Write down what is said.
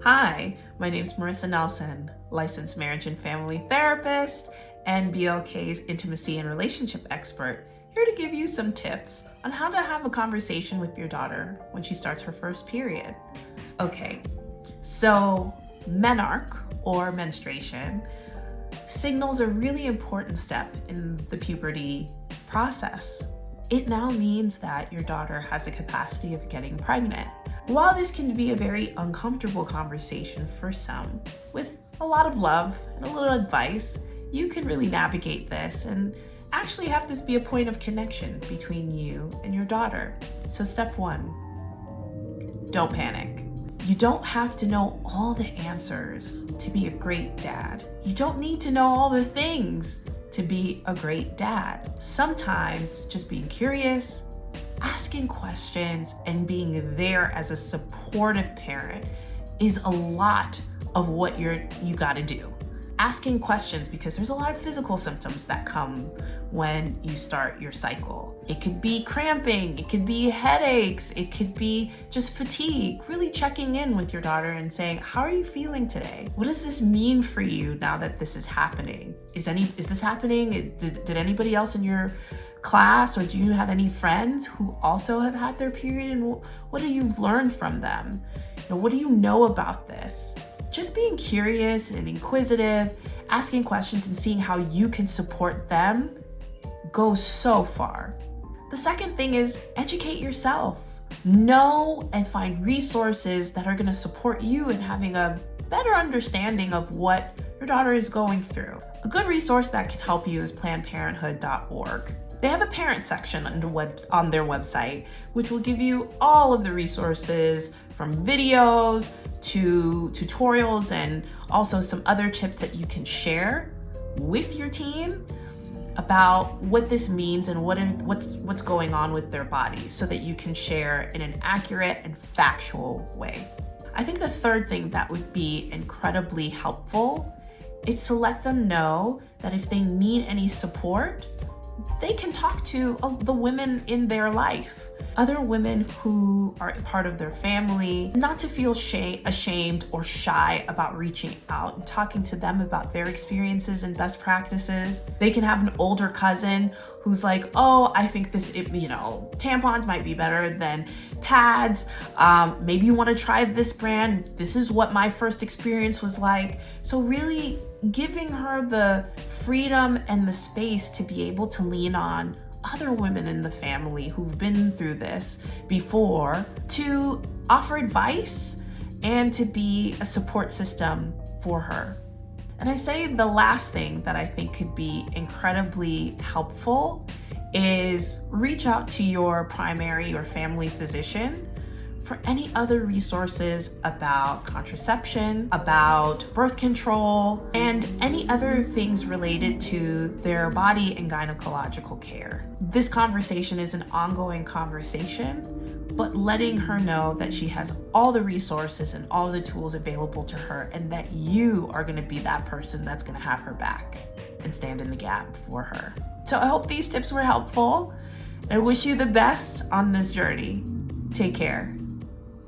Hi, my name is Marissa Nelson, licensed marriage and family therapist and BLK's intimacy and relationship expert, here to give you some tips on how to have a conversation with your daughter when she starts her first period. Okay, so menarche or menstruation signals a really important step in the puberty process. It now means that your daughter has the capacity of getting pregnant. While this can be a very uncomfortable conversation for some, with a lot of love and a little advice, you can really navigate this and actually have this be a point of connection between you and your daughter. So step one, don't panic. You don't have to know all the answers to be a great dad. You don't need to know all the things to be a great dad. Sometimes just being curious, asking questions, and being there as a supportive parent is a lot of what you gotta do. Asking questions, because there's a lot of physical symptoms that come when you start your cycle. It could be cramping, it could be headaches, it could be just fatigue. Really checking in with your daughter and saying, how are you feeling today? What does this mean for you now that this is happening? Is this happening? Did anybody else in your class, or do you have any friends who also have had their period, and what have you learned from them? What do you know about this? Just being curious and inquisitive, asking questions and seeing how you can support them goes so far. The second thing is educate yourself. Know and find resources that are going to support you in having a better understanding of what your daughter is going through. A good resource that can help you is PlannedParenthood.org. They have a parent section on their website, which will give you all of the resources from videos to tutorials and also some other tips that you can share with your teen about what this means and what's going on with their body, so that you can share in an accurate and factual way. I think the third thing that would be incredibly helpful is to let them know that if they need any support, they can talk to the women in their life, other women who are part of their family, not to feel ashamed or shy about reaching out and talking to them about their experiences and best practices. They can have an older cousin who's like, oh, I think tampons might be better than pads. Maybe you want to try this brand. This is what my first experience was like. So really giving her the freedom and the space to be able to lean on other women in the family who've been through this before, to offer advice and to be a support system for her. And I say the last thing that I think could be incredibly helpful is reach out to your primary or family physician for any other resources about contraception, about birth control, and any other things related to their body and gynecological care. This conversation is an ongoing conversation, but letting her know that she has all the resources and all the tools available to her, and that you are going to be that person that's going to have her back and stand in the gap for her. So I hope these tips were helpful. I wish you the best on this journey. Take care.